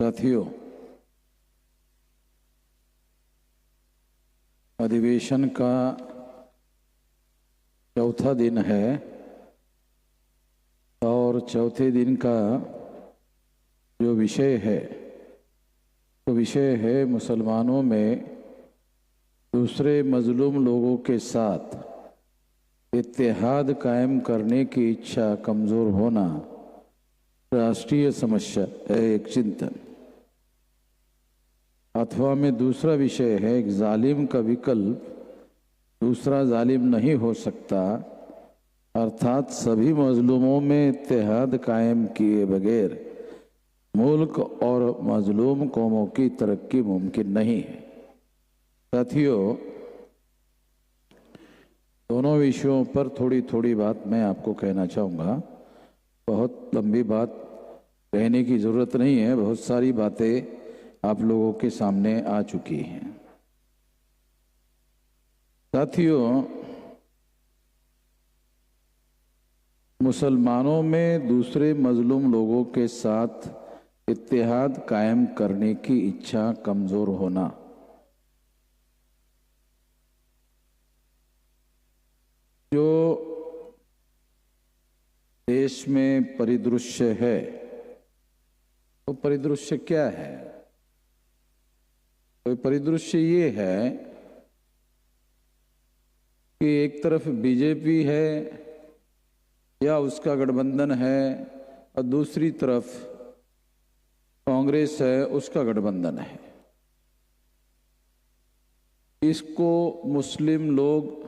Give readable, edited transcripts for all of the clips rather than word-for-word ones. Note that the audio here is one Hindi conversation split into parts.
साथियों, अधिवेशन का चौथा दिन है और चौथे दिन का जो विषय है तो विषय है मुसलमानों में दूसरे मजलूम लोगों के साथ इत्तेहाद कायम करने की इच्छा कमज़ोर होना राष्ट्रीय समस्या है, एक चिंतन। अथवा में दूसरा विषय है एक जालिम का विकल्प दूसरा जालिम नहीं हो सकता, अर्थात सभी मजलूमों में इत्तेहाद कायम किए बगैर मुल्क और मजलूम कौमों की तरक्की मुमकिन नहीं है। साथियों, दोनों विषयों पर थोड़ी थोड़ी बात मैं आपको कहना चाहूँगा। बहुत लंबी बात कहने की ज़रूरत नहीं है, बहुत सारी बातें आप लोगों के सामने आ चुकी हैं। साथियों, मुसलमानों में दूसरे मजलूम लोगों के साथ इत्तेहाद कायम करने की इच्छा कमज़ोर होना जो देश में परिदृश्य है, तो परिदृश्य क्या है? तो परिदृश्य ये है कि एक तरफ बीजेपी है या उसका गठबंधन है और दूसरी तरफ कांग्रेस है, उसका गठबंधन है। इसको मुस्लिम लोग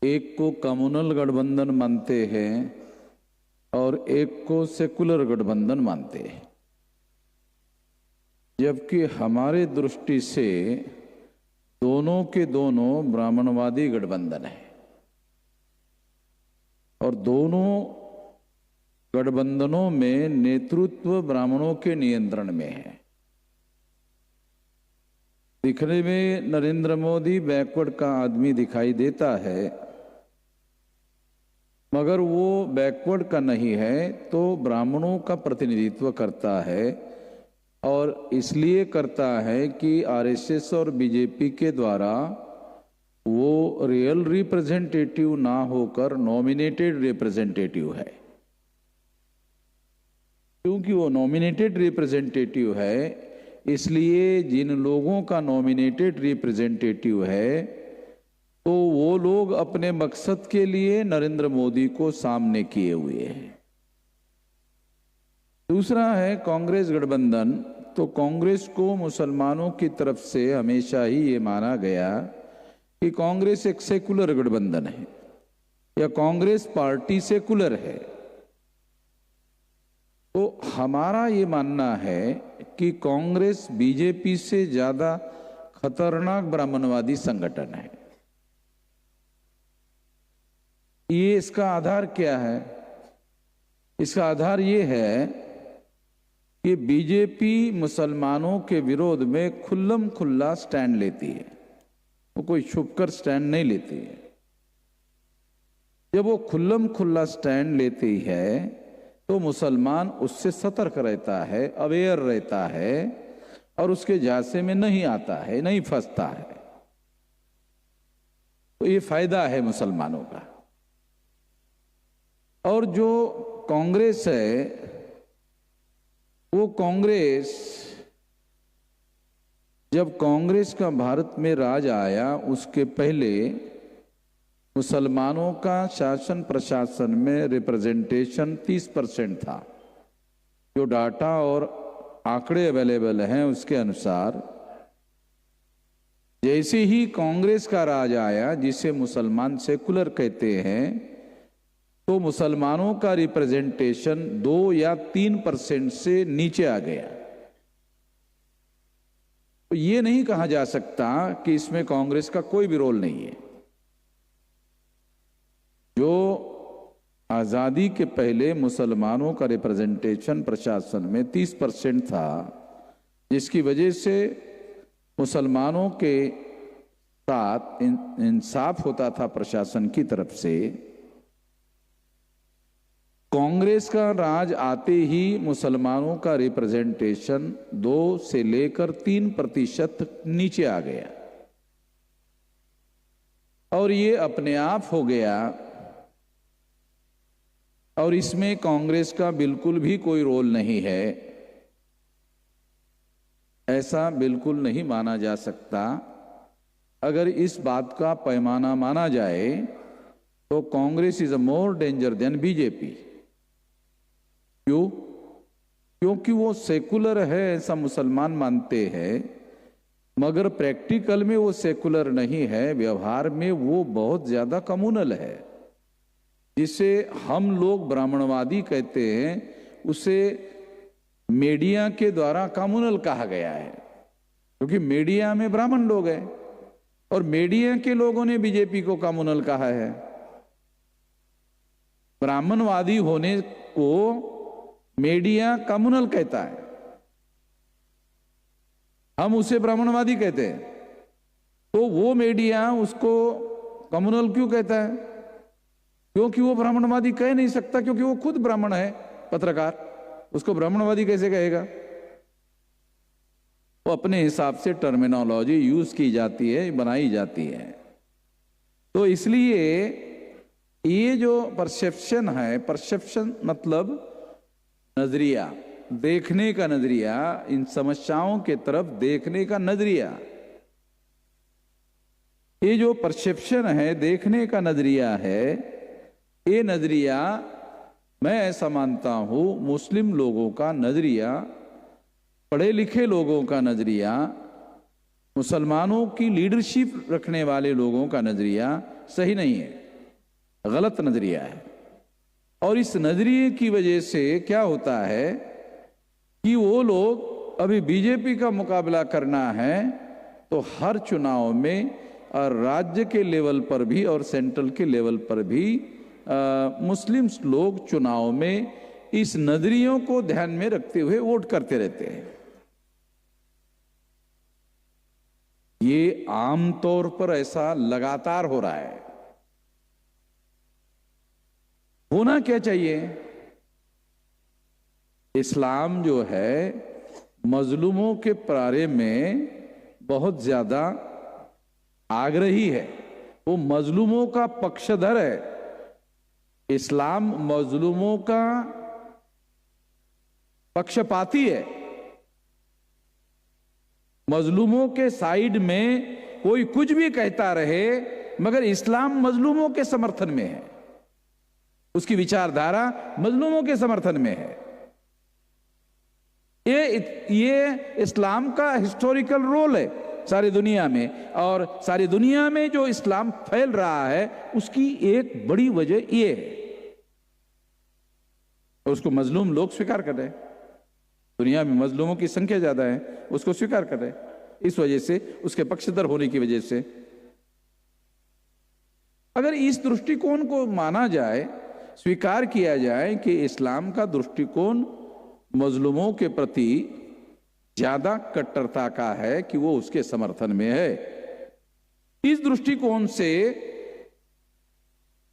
एक को कम्युनल गठबंधन मानते हैं और एक को सेकुलर गठबंधन मानते हैं, जबकि हमारे दृष्टि से दोनों के दोनों ब्राह्मणवादी गठबंधन है और दोनों गठबंधनों में नेतृत्व ब्राह्मणों के नियंत्रण में है। दिखने में नरेंद्र मोदी बैकवर्ड का आदमी दिखाई देता है, मगर वो बैकवर्ड का नहीं है, तो ब्राह्मणों का प्रतिनिधित्व करता है और इसलिए करता है कि आरएसएस और बीजेपी के द्वारा वो रियल रिप्रेजेंटेटिव ना होकर नॉमिनेटेड रिप्रेजेंटेटिव है। क्योंकि वो नॉमिनेटेड रिप्रेजेंटेटिव है, इसलिए जिन लोगों का नॉमिनेटेड रिप्रेजेंटेटिव है तो वो लोग अपने मकसद के लिए नरेंद्र मोदी को सामने किए हुए हैं। दूसरा है कांग्रेस गठबंधन। तो कांग्रेस को मुसलमानों की तरफ से हमेशा ही ये माना गया कि कांग्रेस एक सेकुलर गठबंधन है या कांग्रेस पार्टी सेकुलर है। तो हमारा ये मानना है कि कांग्रेस बीजेपी से ज्यादा खतरनाक ब्राह्मणवादी संगठन है। ये इसका आधार क्या है? इसका आधार ये है कि बीजेपी मुसलमानों के विरोध में खुल्लम खुल्ला स्टैंड लेती है, वो कोई छुपकर स्टैंड नहीं लेती है। जब वो खुल्लम खुल्ला स्टैंड लेती है तो मुसलमान उससे सतर्क रहता है, अवेयर रहता है और उसके झांसे में नहीं आता है, नहीं फंसता है। तो ये फायदा है मुसलमानों का। और जो कांग्रेस है, वो कांग्रेस, जब कांग्रेस का भारत में राज आया उसके पहले मुसलमानों का शासन प्रशासन में रिप्रेजेंटेशन 30% था। जो डाटा और आंकड़े अवेलेबल हैं उसके अनुसार जैसे ही कांग्रेस का राज आया, जिसे मुसलमान सेकुलर कहते हैं, तो मुसलमानों का रिप्रेजेंटेशन 2 या 3% से नीचे आ गया। तो ये नहीं कहा जा सकता कि इसमें कांग्रेस का कोई भी रोल नहीं है। जो आज़ादी के पहले मुसलमानों का रिप्रेजेंटेशन प्रशासन में 30% था, जिसकी वजह से मुसलमानों के साथ इंसाफ होता था प्रशासन की तरफ से, कांग्रेस का राज आते ही मुसलमानों का रिप्रेजेंटेशन 2 से लेकर 3% नीचे आ गया और ये अपने आप हो गया और इसमें कांग्रेस का बिल्कुल भी कोई रोल नहीं है, ऐसा बिल्कुल नहीं माना जा सकता। अगर इस बात का पैमाना माना जाए तो Congress is a more danger than BJP. क्यों? क्योंकि वो सेकुलर है ऐसा मुसलमान मानते हैं, मगर प्रैक्टिकल में वो सेकुलर नहीं है, व्यवहार में वो बहुत ज्यादा कम्युनल है। जिसे हम लोग ब्राह्मणवादी कहते हैं उसे मीडिया के द्वारा कम्युनल कहा गया है, क्योंकि मीडिया में ब्राह्मण लोग हैं और मीडिया के लोगों ने बीजेपी को कम्युनल कहा है। ब्राह्मणवादी होने को मीडिया कम्युनल कहता है, हम उसे ब्राह्मणवादी कहते हैं, तो वो मीडिया उसको कम्युनल क्यों कहता है? क्योंकि वो ब्राह्मणवादी कह नहीं सकता, क्योंकि वो खुद ब्राह्मण है। पत्रकार उसको ब्राह्मणवादी कैसे कहेगा? वो अपने हिसाब से टर्मिनोलॉजी यूज की जाती है, बनाई जाती है। तो इसलिए ये जो परसेप्शन है, परसेप्शन मतलब नजरिया, देखने का नजरिया, इन समस्याओं के तरफ देखने का नजरिया, ये जो परसेप्शन है, देखने का नजरिया है, ये नजरिया मैं ऐसा मानता हूं मुस्लिम लोगों का नजरिया, पढ़े लिखे लोगों का नजरिया, मुसलमानों की लीडरशिप रखने वाले लोगों का नजरिया सही नहीं है, गलत नजरिया है। और इस नजरिए की वजह से क्या होता है कि वो लोग अभी बीजेपी का मुकाबला करना है तो हर चुनाव में और राज्य के लेवल पर भी और सेंट्रल के लेवल पर भी मुस्लिम लोग चुनाव में इस नजरियों को ध्यान में रखते हुए वोट करते रहते हैं। ये आमतौर पर ऐसा लगातार हो रहा है। होना क्या चाहिए? इस्लाम जो है मजलूमों के बारे में बहुत ज्यादा आग्रही है, वो मजलूमों का पक्षधर है। इस्लाम मजलूमों का पक्षपाती है। मजलूमों के साइड में कोई कुछ भी कहता रहे, मगर इस्लाम मजलूमों के समर्थन में है, उसकी विचारधारा मजलूमों के समर्थन में है। ये इस्लाम का हिस्टोरिकल रोल है सारी दुनिया में, और सारी दुनिया में जो इस्लाम फैल रहा है उसकी एक बड़ी वजह ये है। उसको मजलूम लोग स्वीकार कर रहे हैं, दुनिया में मजलूमों की संख्या ज्यादा है, उसको स्वीकार कर रहे हैं। इस वजह से, उसके पक्षधर होने की वजह से, अगर इस दृष्टिकोण को माना जाए, स्वीकार किया जाए कि इस्लाम का दृष्टिकोण मजलूमों के प्रति ज्यादा कट्टरता का है कि वो उसके समर्थन में है, इस दृष्टिकोण से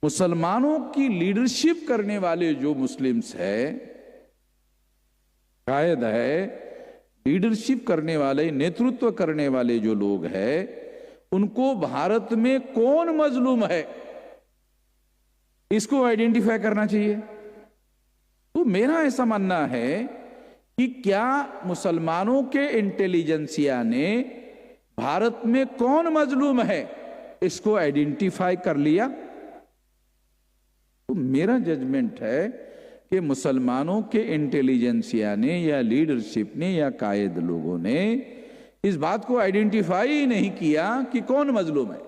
मुसलमानों की लीडरशिप करने वाले जो मुस्लिम्स है, कायद है, लीडरशिप करने वाले, नेतृत्व करने वाले जो लोग हैं, उनको भारत में कौन मजलूम है इसको आइडेंटिफाई करना चाहिए। तो मेरा ऐसा मानना है कि क्या मुसलमानों के इंटेलिजेंसिया ने भारत में कौन मजलूम है इसको आइडेंटिफाई कर लिया? तो मेरा जजमेंट है कि मुसलमानों के इंटेलिजेंसिया ने या लीडरशिप ने या कायद लोगों ने इस बात को आइडेंटिफाई ही नहीं किया कि कौन मजलूम है।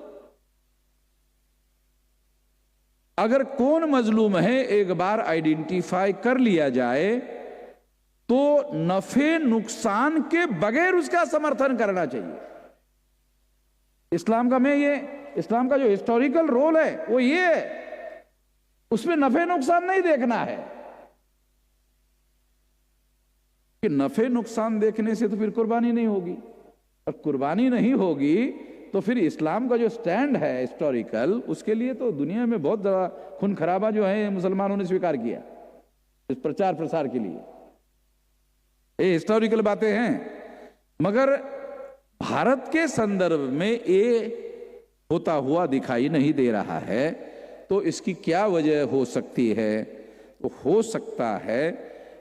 अगर कौन मजलूम है एक बार आइडेंटिफाई कर लिया जाए तो नफे नुकसान के बगैर उसका समर्थन करना चाहिए। इस्लाम का जो हिस्टोरिकल रोल है वो ये है, उसमें नफे नुकसान नहीं देखना है। कि नफे नुकसान देखने से तो फिर कुर्बानी नहीं होगी, और कुर्बानी नहीं होगी तो फिर इस्लाम का जो स्टैंड है हिस्टोरिकल, उसके लिए तो दुनिया में बहुत ज्यादा खून खराबा जो है मुसलमानों ने स्वीकार किया। इस प्रचार प्रसार के लिए। ये हिस्टोरिकल बातें हैं, मगर भारत के संदर्भ में ये होता हुआ दिखाई नहीं दे रहा है। तो इसकी क्या वजह हो सकती है? तो हो सकता है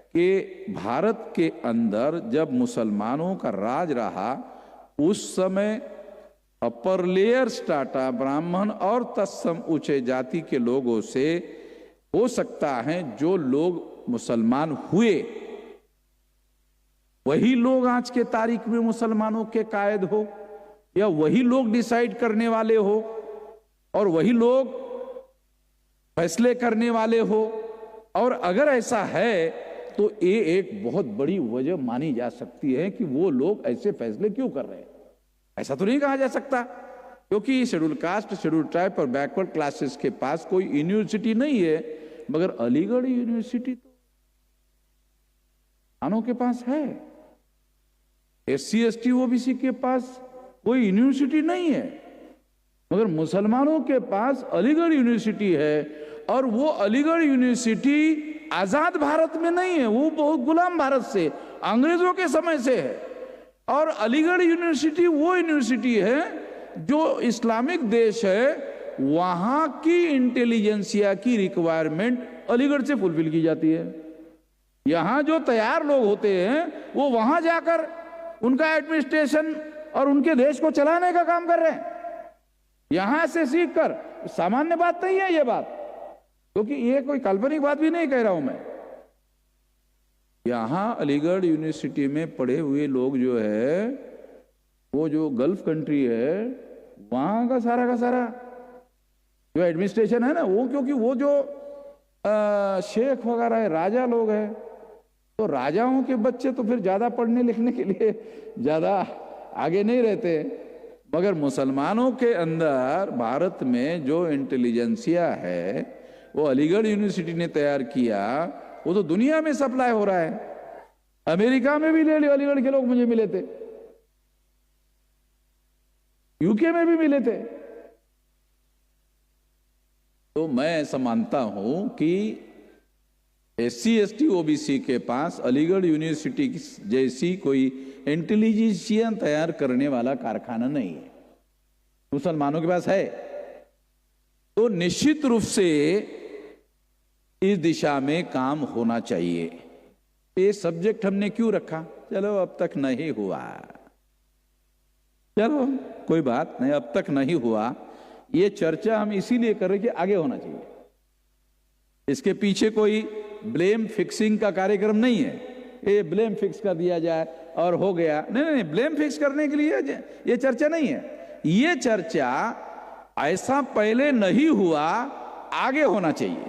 कि भारत के अंदर जब मुसलमानों का राज रहा उस समय अपर लेयर स्टाटा ब्राह्मण और तत्सम ऊंचे जाति के लोगों से हो सकता है जो लोग मुसलमान हुए वही लोग आज के तारीख में मुसलमानों के कायद हो, या वही लोग डिसाइड करने वाले हो और वही लोग फैसले करने वाले हो। और अगर ऐसा है तो ये एक बहुत बड़ी वजह मानी जा सकती है कि वो लोग ऐसे फैसले क्यों कर रहे हैं। ऐसा तो नहीं कहा जा सकता, क्योंकि शेड्यूल कास्ट, शेड्यूल ट्राइब और बैकवर्ड क्लासेस के पास कोई यूनिवर्सिटी नहीं है, मगर अलीगढ़ यूनिवर्सिटी तो मुसलमानों के पास है। SC ST OBC के पास कोई यूनिवर्सिटी नहीं है, मगर मुसलमानों के पास अलीगढ़ यूनिवर्सिटी है। और वो अलीगढ़ यूनिवर्सिटी आजाद भारत में नहीं है, वो बहुत गुलाम भारत से, अंग्रेजों के समय से है। और अलीगढ़ यूनिवर्सिटी वो यूनिवर्सिटी है जो इस्लामिक देश है, वहां की इंटेलिजेंसिया की रिक्वायरमेंट अलीगढ़ से फुलफिल की जाती है। यहां जो तैयार लोग होते हैं वो वहां जाकर उनका एडमिनिस्ट्रेशन और उनके देश को चलाने का काम कर रहे हैं, यहां से सीख कर। सामान्य बात नहीं है ये बात, क्योंकि ये कोई काल्पनिक बात भी नहीं कह रहा हूं मैं। यहां अलीगढ़ यूनिवर्सिटी में पढ़े हुए लोग जो है वो जो गल्फ कंट्री है वहां का सारा जो एडमिनिस्ट्रेशन है ना वो, क्योंकि वो जो शेख वगैरह है, राजा लोग हैं, तो राजाओं के बच्चे तो फिर ज्यादा पढ़ने लिखने के लिए ज्यादा आगे नहीं रहते। मगर मुसलमानों के अंदर भारत में जो इंटेलिजेंसिया है वो अलीगढ़ यूनिवर्सिटी ने तैयार किया, वो तो दुनिया में सप्लाई हो रहा है। अमेरिका में भी ले लियो, अलीगढ़ के लोग मुझे मिले थे, यूके में भी मिले थे। तो मैं ऐसा मानता हूं कि SC ST OBC के पास अलीगढ़ यूनिवर्सिटी जैसी कोई इंटेलिजेंसिया तैयार करने वाला कारखाना नहीं है, मुसलमानों के पास है। तो निश्चित रूप से इस दिशा में काम होना चाहिए। ये सब्जेक्ट हमने क्यों रखा? चलो अब तक नहीं हुआ, चलो कोई बात नहीं, अब तक नहीं हुआ। ये चर्चा हम इसीलिए कर रहे कि आगे होना चाहिए। इसके पीछे कोई ब्लेम फिक्सिंग का कार्यक्रम नहीं है, ये ब्लेम फिक्स कर दिया जाए और हो गया। नहीं, ब्लेम फिक्स करने के लिए ये चर्चा नहीं है। ये चर्चा ऐसा पहले नहीं हुआ, आगे होना चाहिए,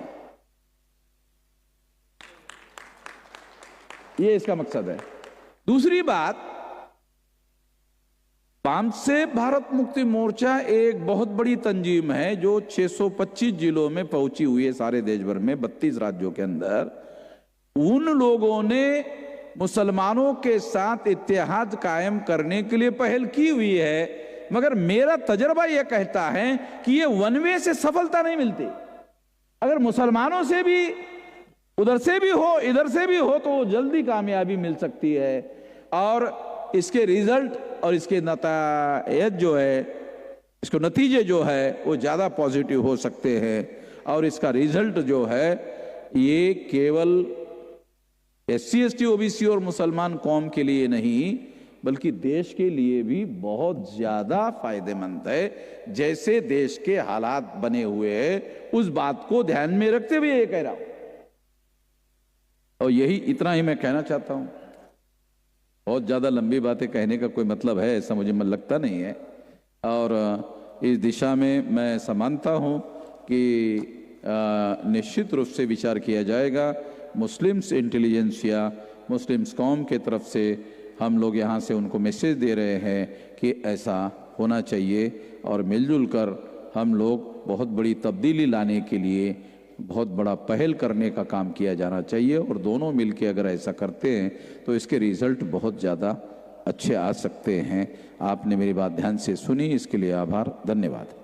ये इसका मकसद है। दूसरी बात, वाम से भारत मुक्ति मोर्चा एक बहुत बड़ी तंजीम है जो 625 जिलों में पहुंची हुई है, सारे देश भर में 32 राज्यों के अंदर। उन लोगों ने मुसलमानों के साथ इत्तेहाद कायम करने के लिए पहल की हुई है, मगर मेरा तजर्बा यह कहता है कि ये वन वे से सफलता नहीं मिलती। अगर मुसलमानों से भी, उधर से भी हो, इधर से भी हो, तो जल्दी कामयाबी मिल सकती है और इसके रिजल्ट और इसके नतीजे जो है, इसको नतीजे जो है वो ज्यादा पॉजिटिव हो सकते हैं। और इसका रिजल्ट जो है ये केवल SC ST OBC और मुसलमान कौम के लिए नहीं बल्कि देश के लिए भी बहुत ज्यादा फायदेमंद है। जैसे देश के हालात बने हुए हैं उस बात को ध्यान में रखते हुए ये कह रहा हूं, और यही इतना ही मैं कहना चाहता हूं। बहुत ज्यादा लंबी बातें कहने का कोई मतलब है ऐसा मुझे लगता नहीं है। और इस दिशा में मैं ऐसा मानता हूं कि निश्चित रूप से विचार किया जाएगा। मुस्लिम्स इंटेलिजेंसिया, मुस्लिम्स कौम के तरफ से हम लोग यहाँ से उनको मैसेज दे रहे हैं कि ऐसा होना चाहिए और मिलजुल कर हम लोग बहुत बड़ी तब्दीली लाने के लिए बहुत बड़ा पहल करने का काम किया जाना चाहिए। और दोनों मिलके अगर ऐसा करते हैं तो इसके रिजल्ट बहुत ज़्यादा अच्छे आ सकते हैं। आपने मेरी बात ध्यान से सुनी, इसके लिए आभार, धन्यवाद।